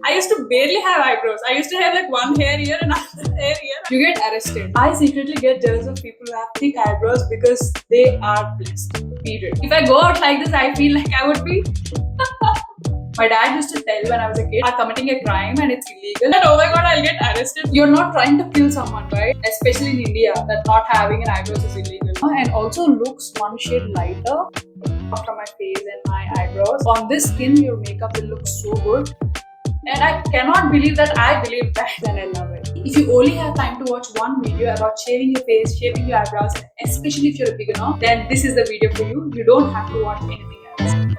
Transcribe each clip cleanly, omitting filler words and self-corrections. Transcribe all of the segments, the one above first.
I used to barely have eyebrows. I used to have like one hair here and another hair here. You get arrested. I secretly get jealous of people who have thick eyebrows because they are blessed. Period. If I go out like this, I feel like I would be. My dad used to tell when I was a kid, are committing a crime and it's illegal. And oh my god, I'll get arrested. You're not trying to kill someone, right? Especially in India, that not having an eyebrows is illegal. And also looks one shade lighter from my face and my eyebrows. On this skin, your makeup will look so good. And I cannot believe that I believe that and I love it. If you only have time to watch one video about shaving your face, shaving your eyebrows, and especially if you're a beginner, then this is the video for you. You don't have to watch anything else.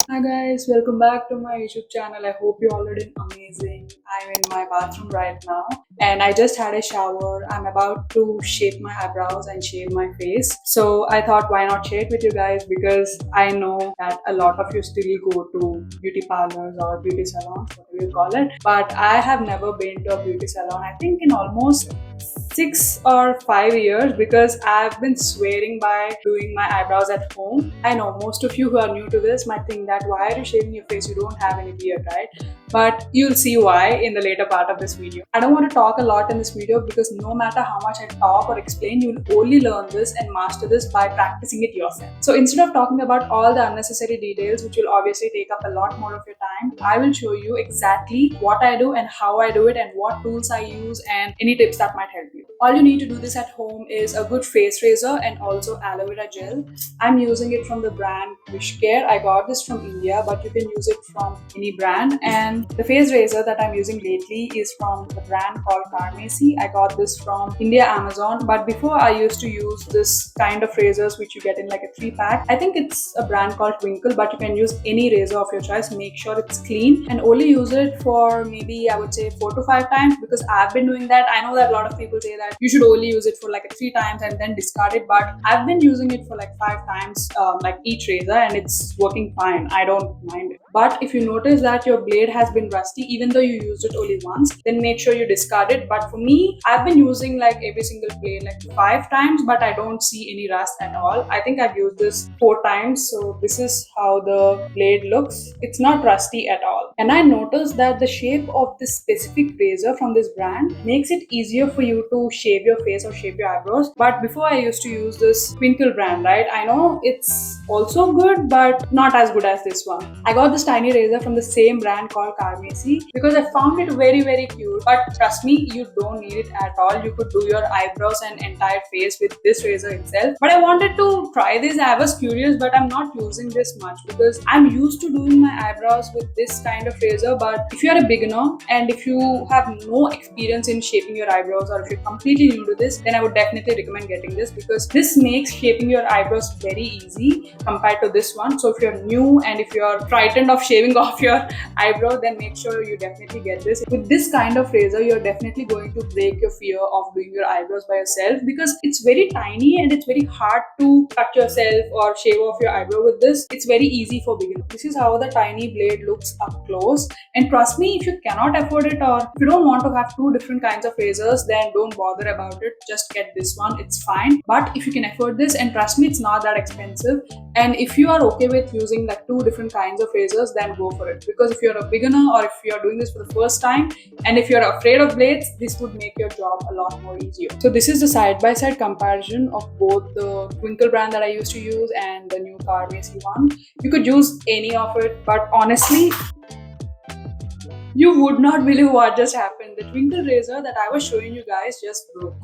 Hi guys, welcome back to my YouTube channel. I hope you all are doing amazing. I'm in my bathroom right now and I just had a shower. I'm about to shape my eyebrows and shave my face. So I thought why not share it with you guys, because I know that a lot of you still go to beauty parlors or beauty salons, whatever you call it. But I have never been to a beauty salon, I think in almost 6 or 5 years, because I've been swearing by doing my eyebrows at home. I know most of you who are new to this might think that why are you shaving your face? You don't have any beard, right? But you'll see why in the later part of this video. I don't want to talk a lot in this video because no matter how much I talk or explain, you'll only learn this and master this by practicing it yourself. So instead of talking about all the unnecessary details, which will obviously take up a lot more of your time, I will show you exactly what I do and how I do it and what tools I use and any tips that might help you. All you need to do this at home is a good face razor and also aloe vera gel. I'm using it from the brand Wishcare. I got this from India, but you can use it from any brand. And the face razor that I'm using lately is from the brand called Carmesi. I got this from India Amazon, but before I used to use this kind of razors which you get in like a 3-pack. I think it's a brand called Twinkle, but you can use any razor of your choice. Make sure it's clean and only use it for maybe I would say 4 to 5 times, because I've been doing that. I know that a lot of people say that you should only use it for like 3 times and then discard it, but I've been using it for like 5 times like each razor, and it's working fine. I don't mind it. But if you notice that your blade has been rusty even though you used it only once, then make sure you discard it. But for me, I've been using like every single blade like 5 times, but I don't see any rust at all. I think I've used this 4 times, so this is how the blade looks. It's not rusty at all. And I noticed that the shape of this specific razor from this brand makes it easier for you to shave your face or shave your eyebrows. But before I used to use this Twinkle brand, right? I know it's also good, but not as good as this one. I got this tiny razor from the same brand called Carmesi because I found it very cute. But trust me, you don't need it at all. You could do your eyebrows and entire face with this razor itself. But I wanted to try this. I was curious, but I'm not using this much because I'm used to doing my eyebrows with this kind of razor. But if you're a beginner and if you have no experience in shaping your eyebrows, or if you're completely new to this, then I would definitely recommend getting this, because this makes shaping your eyebrows very easy compared to this one. So if you're new and if you're frightened of shaving off your eyebrow, then make sure you definitely get this. With this kind of razor, you're definitely going to break your fear of doing your eyebrows by yourself, because it's very tiny and it's very hard to cut yourself or shave off your eyebrow with this. It's very easy for beginners. This is how the tiny blade looks up close. And trust me, if you cannot afford it or if you don't want to have 2 different kinds of razors, then don't bother about it. Just get this one, it's fine. But if you can afford this, and trust me, it's not that expensive, and if you are okay with using like 2 different kinds of razors, then go for it. Because if you're a beginner or if you're doing this for the first time and if you're afraid of blades, this would make your job a lot more easier. So this is the side-by-side comparison of both the Twinkle brand that I used to use and the new Carmesi one. You could use any of it, but honestly, you would not believe what just happened. The Twinkle razor that I was showing you guys just broke.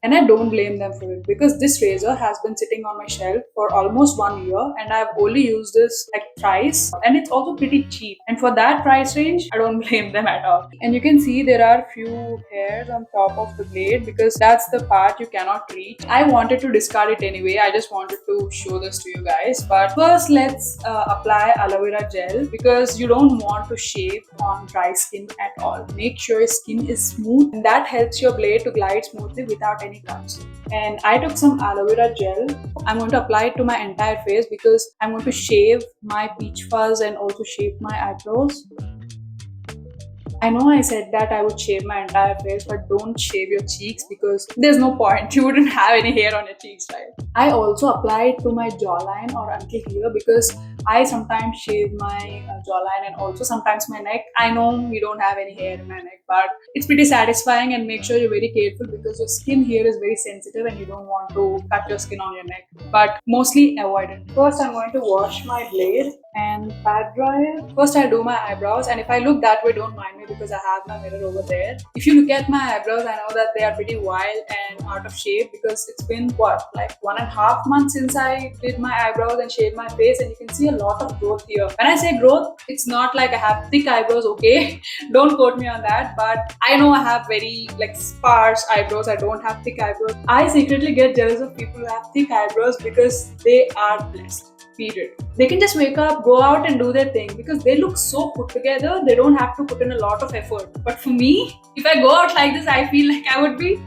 And I don't blame them for it, because this razor has been sitting on my shelf for almost 1 year and I've only used this like thrice, and it's also pretty cheap. And for that price range, I don't blame them at all. And you can see there are few hairs on top of the blade because that's the part you cannot reach. I wanted to discard it anyway. I just wanted to show this to you guys. But first, let's apply aloe vera gel, because you don't want to shave on dry skin at all. Make sure your skin is smooth, and that helps your blade to glide smoothly without any cuts. And I took some aloe vera gel. I'm going to apply it to my entire face because I'm going to shave my peach fuzz and also shape my eyebrows. I know I said that I would shave my entire face, but don't shave your cheeks because there's no point. You wouldn't have any hair on your cheeks, right? I also apply it to my jawline or until here because I sometimes shave my jawline and also sometimes my neck. I know we don't have any hair in my neck, but it's pretty satisfying, and make sure you're very careful because your skin here is very sensitive and you don't want to cut your skin on your neck. But mostly avoid it. First, I'm going to wash my blade and pat dry it. First, I'll do my eyebrows, and if I look that way, don't mind me because I have my mirror over there. If you look at my eyebrows, I know that they are pretty wild and out of shape because it's been what, like 1.5 months since I did my eyebrows and shaved my face, and you can see a lot of growth here. When I say growth, it's not like I have thick eyebrows, okay? Don't quote me on that, but I know I have very like sparse eyebrows. I don't have thick eyebrows. I secretly get jealous of people who have thick eyebrows because they are blessed. Period. They can just wake up, go out and do their thing because they look so put together. They don't have to put in a lot of effort. But for me, if I go out like this, I feel like I would be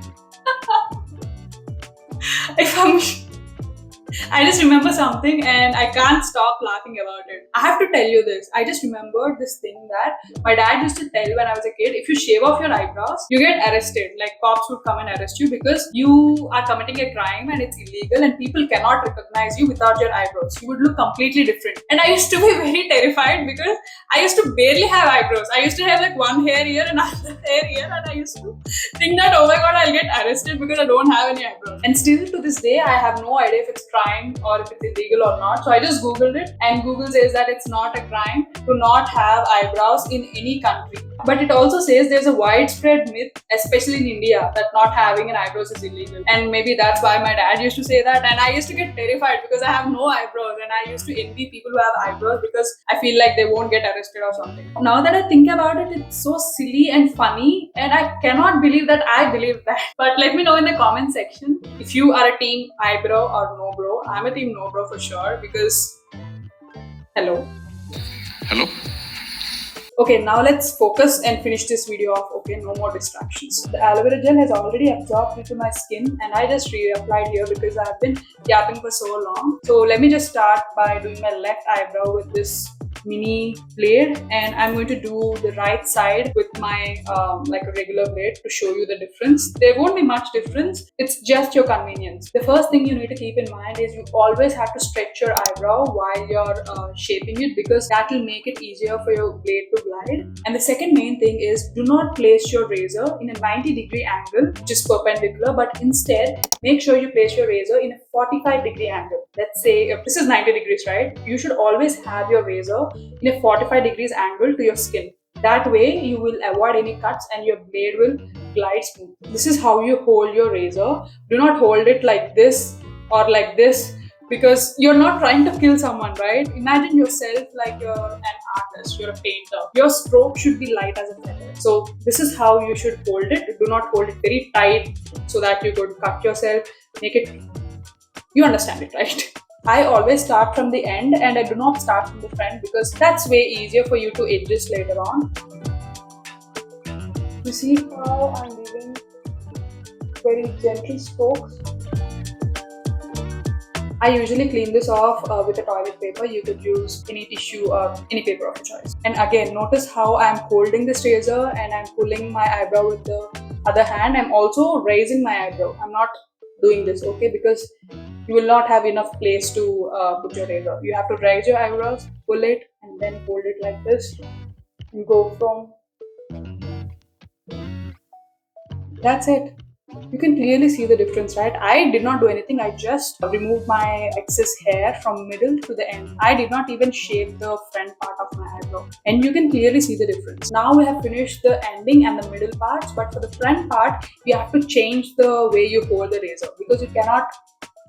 if I'm I just remember something and I can't stop laughing about it. I have to tell you this. I just remembered this thing that my dad used to tell when I was a kid. If you shave off your eyebrows, you get arrested. Like cops would come and arrest you because you are committing a crime and it's illegal and people cannot recognize you without your eyebrows. You would look completely different. And I used to be very terrified because I used to barely have eyebrows. I used to have like one hair here and another hair here, and I used to think that, oh my god, I'll get arrested because I don't have any eyebrows. And still to this day, I have no idea if it's crime or if it's illegal or not. So I just googled it, and Google says that it's not a crime to not have eyebrows in any country. But it also says there's a widespread myth, especially in India, that not having an eyebrows is illegal. And maybe that's why my dad used to say that, and I used to get terrified because I have no eyebrows, and I used to envy people who have eyebrows because I feel like they won't get arrested or something. Now that I think about it, it's so silly and funny, and I cannot believe that I believe that. But let me know in the comment section if you are a team eyebrow or no bro. I'm a team no bro for sure because hello. Okay, now let's focus and finish this video off. Okay, no more distractions. The aloe vera gel has already absorbed into my skin, and I just reapplied here because I've been yapping for so long. So let me just start by doing my left eyebrow with this mini blade, and I'm going to do the right side with my like a regular blade to show you the difference. There won't be much difference. It's just your convenience. The first thing you need to keep in mind is you always have to stretch your eyebrow while you're shaping it because that will make it easier for your blade to glide. And the second main thing is do not place your razor in a 90-degree angle, which is perpendicular, but instead make sure you place your razor in a 45-degree angle. Let's say if this is 90 degrees, right? You should always have your razor in a 45 degrees angle to your skin. That way you will avoid any cuts and your blade will glide smooth. This is how you hold your razor. Do not hold it like this or like this because you're not trying to kill someone, right? Imagine yourself like you're an artist, you're a painter. Your stroke should be light as a feather. So this is how you should hold it. Do not hold it very tight so that you could cut yourself. Make it, you understand it, right? I always start from the end and I do not start from the front because that's way easier for you to adjust later on. You see how I'm leaving very gentle strokes? I usually clean this off with a toilet paper. You could use any tissue or any paper of your choice. And again, notice how I'm holding this razor and I'm pulling my eyebrow with the other hand. I'm also raising my eyebrow. I'm not doing this, okay? Because you will not have enough place to put your razor. You have to raise your eyebrows, pull it, and then hold it like this. And go from... That's it. You can clearly see the difference, right? I did not do anything. I just removed my excess hair from middle to the end. I did not even shave the front part of my eyebrow. And you can clearly see the difference. Now we have finished the ending and the middle parts. But for the front part, you have to change the way you hold the razor. Because you cannot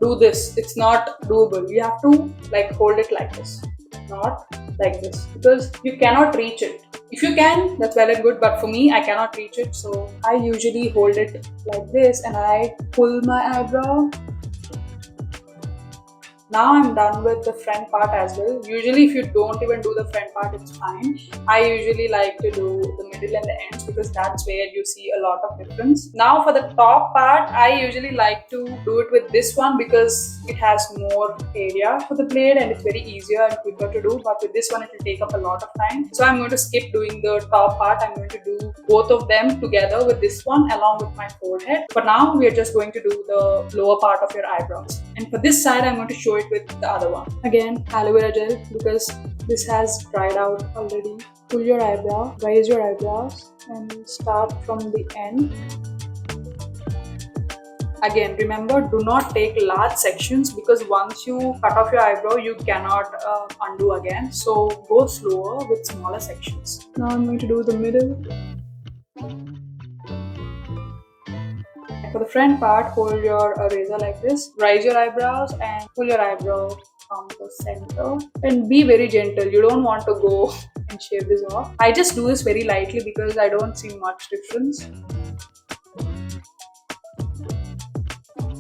do this. It's not doable. You have to like hold it like this. Not like this. Because you cannot reach it. If you can, that's well and good, but for me, I cannot reach it. So I usually hold it like this and I pull my eyebrow. Now I'm done with the front part as well. Usually if you don't even do the front part, it's fine. I usually like to do the middle and the ends because that's where you see a lot of difference. Now for the top part, I usually like to do it with this one because it has more area for the blade and it's very easier and quicker to do. But with this one, it will take up a lot of time. So I'm going to skip doing the top part. I'm going to do both of them together with this one along with my forehead. For now, we are just going to do the lower part of your eyebrows. And for this side, I'm going to show it with the other one. Again, aloe vera gel because this has dried out already. Pull your eyebrow, raise your eyebrows and start from the end. Again, remember, do not take large sections because once you cut off your eyebrow, you cannot undo again. So go slower with smaller sections. Now I'm going to do the middle. For the front part, hold your razor like this, raise your eyebrows and pull your eyebrow from the center and be very gentle. You don't want to go and shave this off. I just do this very lightly because I don't see much difference.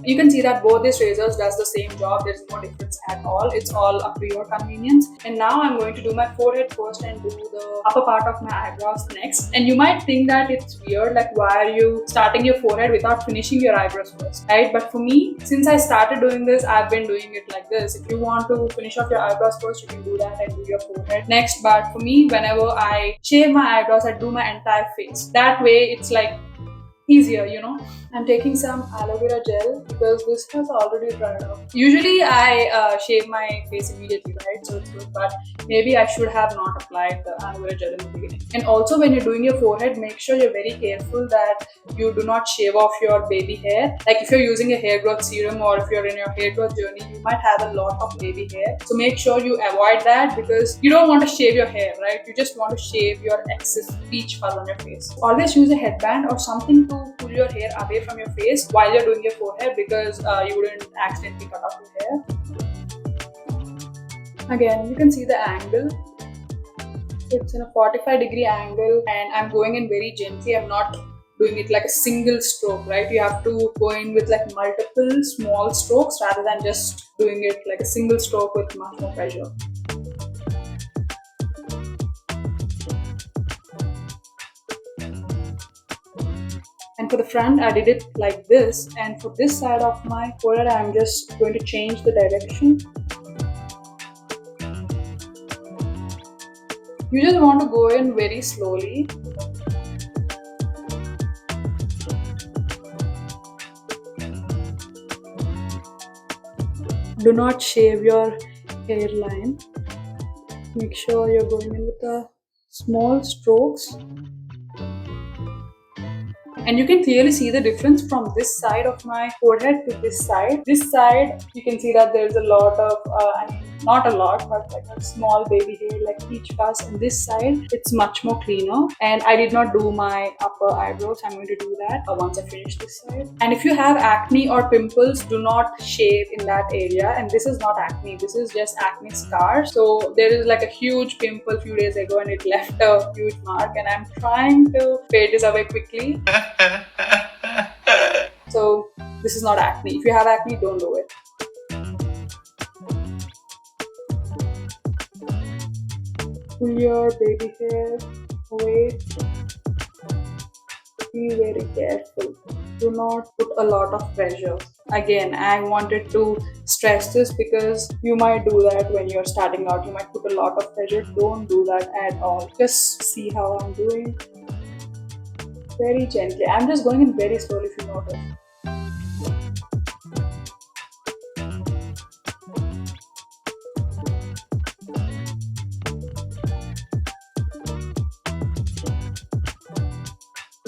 You can see that both these razors does the same job. There's no difference at all. It's all up to your convenience. And now I'm going to do my forehead first and do the upper part of my eyebrows next. And you might think that it's weird, like why are you starting your forehead without finishing your eyebrows first, right? But for me, since I started doing this, I've been doing it like this. If you want to finish off your eyebrows first, you can do that and do your forehead next. But for me, whenever I shave my eyebrows, I do my entire face. That way, it's like easier, you know. I'm taking some aloe vera gel because this has already dried out. Usually I shave my face immediately, right? So it's good, but maybe I should have not applied the aloe vera gel in the beginning. And also when you're doing your forehead, make sure you're very careful that you do not shave off your baby hair. Like if you're using a hair growth serum or if you're in your hair growth journey, you might have a lot of baby hair. So make sure you avoid that because you don't want to shave your hair, right? You just want to shave your excess peach fuzz on your face. Always use a headband or something to pull your hair away from your face while you're doing your forehead because you wouldn't accidentally cut off your hair. Again, you can see the angle. It's in a 45-degree angle and I'm going in very gently. I'm not doing it like a single stroke, right? You have to go in with like multiple small strokes rather than just doing it like a single stroke with much more pressure. And for the front, I did it like this. And for this side of my forehead, I'm just going to change the direction. You just want to go in very slowly. Do not shave your hairline. Make sure you're going in with the small strokes. And you can clearly see the difference from this side of my forehead to this side. This side, you can see that there's a lot of, not a lot, but like a small baby hair like peach fuzz. And this side, it's much more cleaner. And I did not do my upper eyebrows. I'm going to do that once I finish this side. And if you have acne or pimples, do not shave in that area. And this is not acne. This is just acne scar. So there is like a huge pimple a few days ago and it left a huge mark. And I'm trying to fade this away quickly. So this is not acne. If you have acne, don't do it. Pull your baby hair away. Be very careful. Do not put a lot of pressure. Again, I wanted to stress this because you might do that when you're starting out. You might put a lot of pressure. Don't do that at all. Just see how I'm doing. Very gently. I'm just going in very slowly if you notice.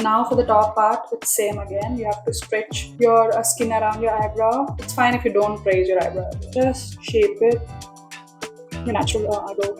Now for the top part, it's same again. You have to stretch your skin around your eyebrow. It's fine if you don't raise your eyebrow. Just shape it. Your natural eyebrow.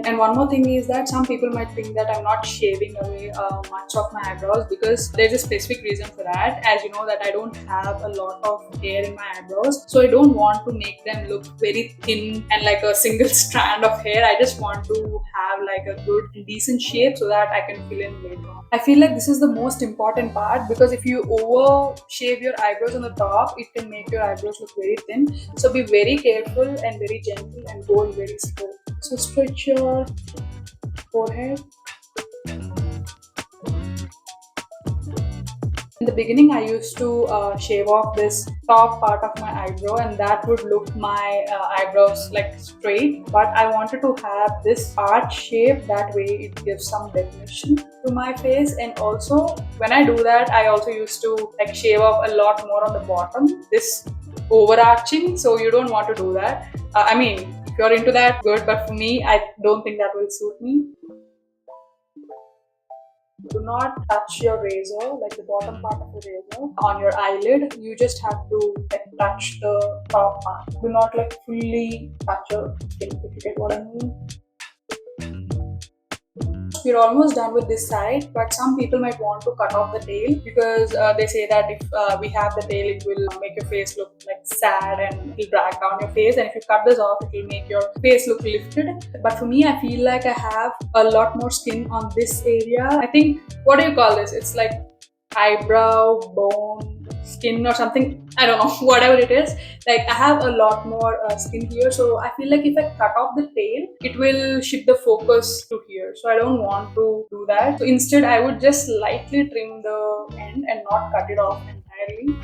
And one more thing is that some people might think that I'm not shaving away much of my eyebrows, because there's a specific reason for that. As you know that I don't have a lot of hair in my eyebrows, so I don't want to make them look very thin and like a single strand of hair. I just want to have like a good decent shape so that I can fill in later on. I feel like this is the most important part, because if you over shave your eyebrows on the top, it can make your eyebrows look very thin. So be very careful and very gentle and go very slow. So stretch your forehead. In the beginning, I used to shave off this top part of my eyebrow, and that would look my eyebrows like straight. But I wanted to have this arch shape, that way it gives some definition to my face. And also, when I do that, I also used to like shave off a lot more on the bottom, this overarching. So you don't want to do that. I mean, if you're into that, good. But for me, I don't think that will suit me. Do not touch your razor, like the bottom part of the razor, on your eyelid. You just have to like touch the top part. Do not like fully touch your skin, if you get what I mean. We're almost done with this side, but some people might want to cut off the tail, because they say that if we have the tail, it will make your face look like sad and it will drag down your face. And if you cut this off, it will make your face look lifted. But for me, I feel like I have a lot more skin on this area. I think, what do you call this? It's like eyebrow bone skin or something. I don't know, whatever it is. Like I have a lot more skin here, so I feel like if I cut off the tail, it will shift the focus to here. So I don't want to do that. So instead, I would just lightly trim the end and not cut it off entirely.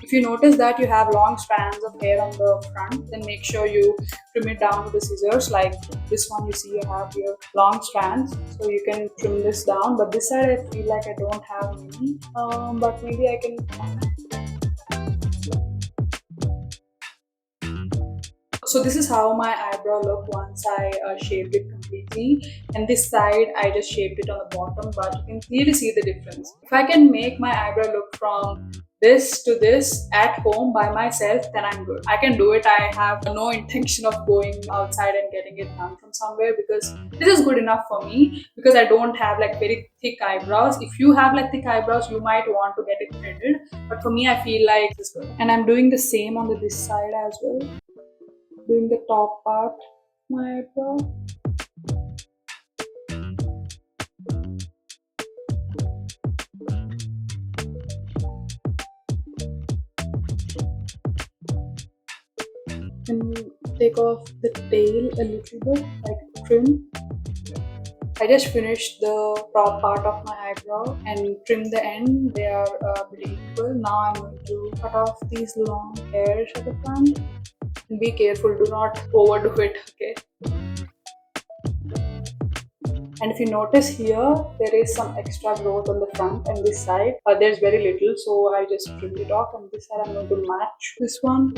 If you notice that you have long strands of hair on the front, then make sure you trim it down with the scissors. Like this one, you see I have here long strands, so you can trim this down. But this side, I feel like I don't have many, but maybe I can. So this is how my eyebrow looked once I shaved it completely. And this side, I just shaved it on the bottom, but you can clearly see the difference. If I can make my eyebrow look from this to this at home by myself, then I'm good. I can do it. I have no intention of going outside and getting it done from somewhere, because this is good enough for me, because I don't have like very thick eyebrows. If you have like thick eyebrows, you might want to get it threaded. But for me, I feel like this is good. And I'm doing the same on this side as well. Doing the top part of my eyebrow. And take off the tail a little bit, like trim. I just finished the top part of my eyebrow and trim the end. They are pretty equal. Now I'm going to cut off these long hairs at the front. And be careful, do not overdo it, okay? And if you notice here, there is some extra growth on the front and this side. There's very little, so I just trimmed it off. And this side I'm going to match this one.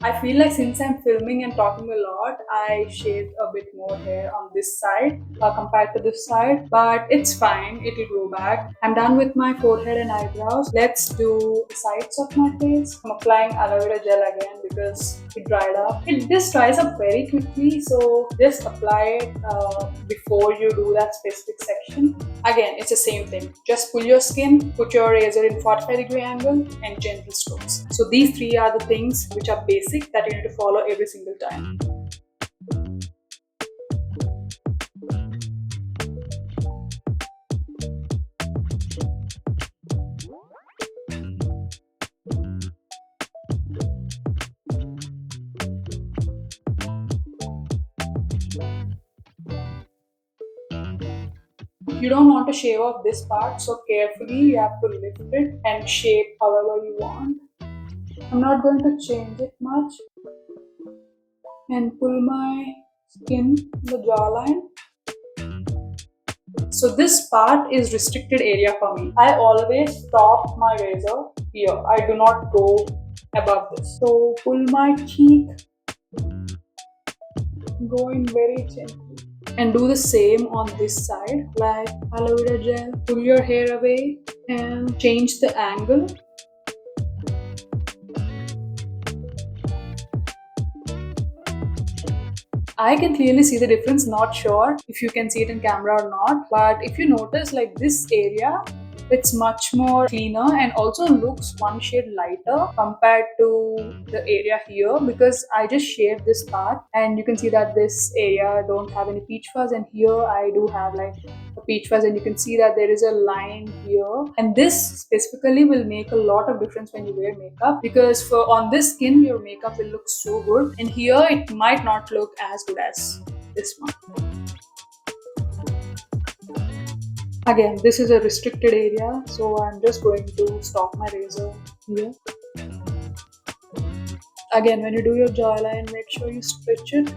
I feel like since I'm filming and talking a lot, I shaved a bit more hair on this side compared to this side, but it's fine, it will grow back. I'm done with my forehead and eyebrows. Let's do the sides of my face. I'm applying aloe vera gel again because it dried up. This dries up very quickly, so just apply it before you do that specific section. Again, it's the same thing. Just pull your skin, put your razor in 45-degree angle and gentle strokes. So these three are the things which are basic that you need to follow every single time. You don't want to shave off this part, so carefully you have to lift it and shape however you want. I'm not going to change it much and pull my skin, the jawline. So this part is restricted area for me. I always stop my razor here. I do not go above this. So pull my cheek, go in very gently. And do the same on this side, like aloe vera gel. Pull your hair away and change the angle. I can clearly see the difference, not sure if you can see it in camera or not, but if you notice, like this area, it's much more cleaner and also looks one shade lighter compared to the area here, because I just shaved this part and you can see that this area don't have any peach fuzz, and here I do have like a peach fuzz, and you can see that there is a line here, and this specifically will make a lot of difference when you wear makeup, because for on this skin your makeup will look so good, and here it might not look as good as this one. Again, this is a restricted area, so I'm just going to stop my razor here. Again, when you do your jawline, make sure you stretch it.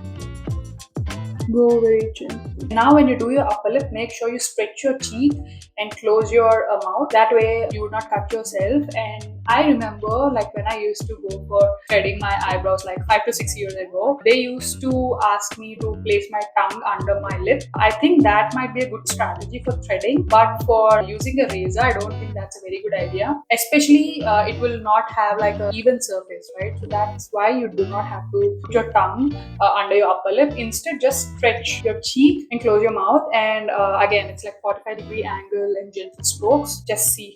Go very gently. Now when you do your upper lip, make sure you stretch your cheek and close your mouth. That way you would not cut yourself. And I remember, like when I used to go for threading my eyebrows like 5 to 6 years ago, they used to ask me to place my tongue under my lip. I think that might be a good strategy for threading, but for using a razor, I don't think that's a very good idea. Especially it will not have like an even surface, right? So that's why you do not have to put your tongue under your upper lip. Instead, just stretch your cheek and close your mouth, and again, it's like 45-degree angle and gentle strokes. Just see.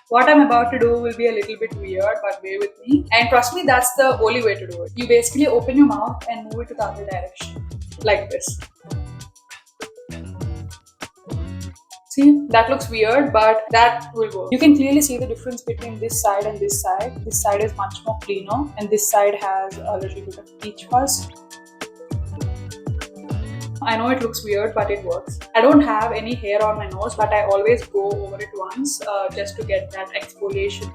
What I'm about to do will be a little bit weird, but bear with me. And trust me, that's the only way to do it. You basically open your mouth and move it to the other direction, like this. See, that looks weird, but that will work. You can clearly see the difference between this side and this side. This side is much more cleaner, and this side has a little bit of peach fuzz. I know it looks weird, but it works. I don't have any hair on my nose, but I always go over it once just to get that exfoliation.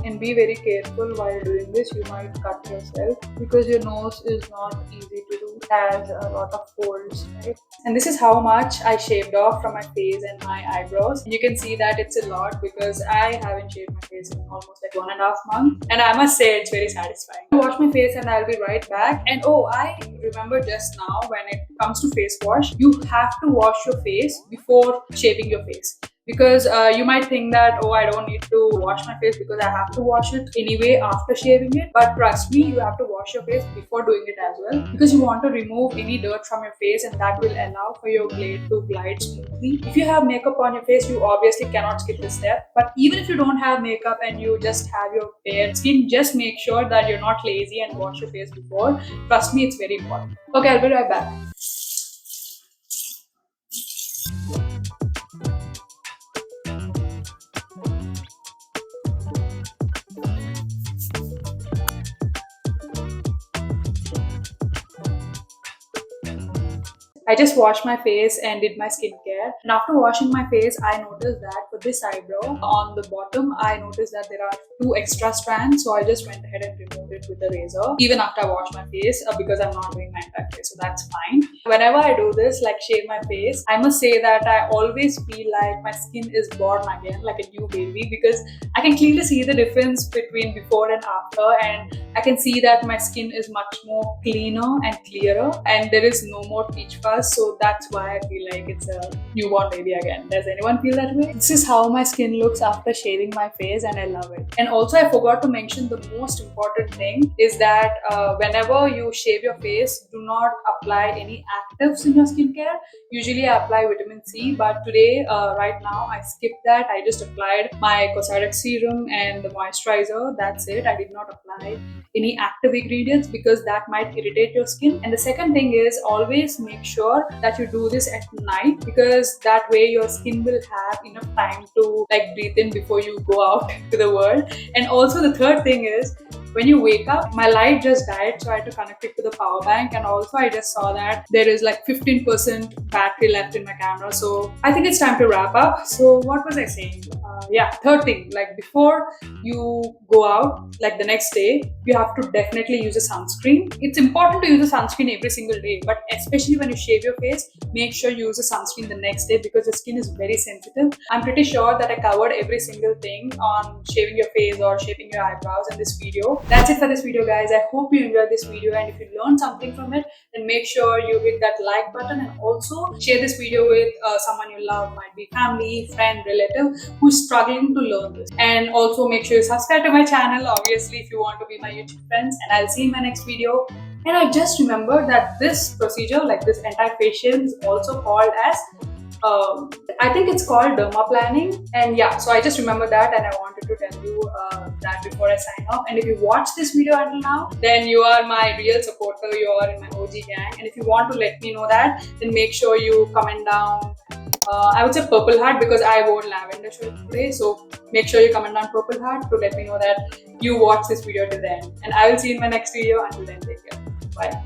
And be very careful while doing this. You might cut yourself because your nose is not easy to do. It has a lot of folds, right? And this is how much I shaved off from my face and my eyebrows. You can see that it's a lot because I haven't shaved my face in almost like 1.5 months. And I must say it's very satisfying. I wash my face and I'll be right back. And oh, I remember just now, when it comes to face wash, you have to wash your face before shaving your face. Because you might think that, oh, I don't need to wash my face because I have to wash it anyway after shaving it. But trust me, you have to wash your face before doing it as well, because you want to remove any dirt from your face, and that will allow for your blade to glide smoothly. If you have makeup on your face, you obviously cannot skip this step. But even if you don't have makeup and you just have your bare skin, just make sure that you're not lazy and wash your face before. Trust me, it's very important. Okay, I'll be right back. I just washed my face and did my skincare. And after washing my face, I noticed that for this eyebrow, on the bottom, I noticed that there are 2 extra strands. So I just went ahead and removed it with the razor, even after I washed my face, because I'm not doing my entire face. So that's fine. Whenever I do this, like shave my face, I must say that I always feel like my skin is born again, like a new baby, because I can clearly see the difference between before and after. And I can see that my skin is much more cleaner and clearer, and there is no more peach fuzz. So that's why I feel like it's a newborn baby again. Does anyone feel that way? This is how my skin looks after shaving my face, and I love it. And also, I forgot to mention the most important thing is that whenever you shave your face, do not apply any actives in your skincare. Usually I apply vitamin C, but today, right now, I skipped that. I just applied my Cosrx serum and the moisturizer. That's it. I did not apply any active ingredients because that might irritate your skin. And the second thing is, always make sure that you do this at night, because that way your skin will have enough time to like breathe in before you go out to the world. And also the third thing is, when you wake up, my light just died, so I had to connect it to the power bank. And also I just saw that there is like 15% battery left in my camera. So I think it's time to wrap up. So what was I saying? Yeah, third thing, like before you go out, like the next day, you have to definitely use a sunscreen. It's important to use a sunscreen every single day, but especially when you shave your face, make sure you use a sunscreen the next day because the skin is very sensitive. I'm pretty sure that I covered every single thing on shaving your face or shaping your eyebrows in this video. That's it for this video, guys. I hope you enjoyed this video, and if you learned something from it, then make sure you hit that like button and also share this video with someone you love, might be family, friend, relative who's struggling to learn this. And also make sure you subscribe to my channel, obviously, if you want to be my YouTube friends. And I'll see you in my next video. And I just remembered that this procedure, like this entire facial, is also called as I think it's called dermaplaning. And yeah, so I just remember that, and I wanted to tell you that before I sign off. And if you watched this video until now, then you are my real supporter, you are in my OG gang. And if you want to let me know that, then make sure you comment down. I would say purple heart because I wore lavender shirt today. So make sure you comment down purple heart to let me know that you watched this video till the end. And I will see you in my next video. Until then, take care. Bye.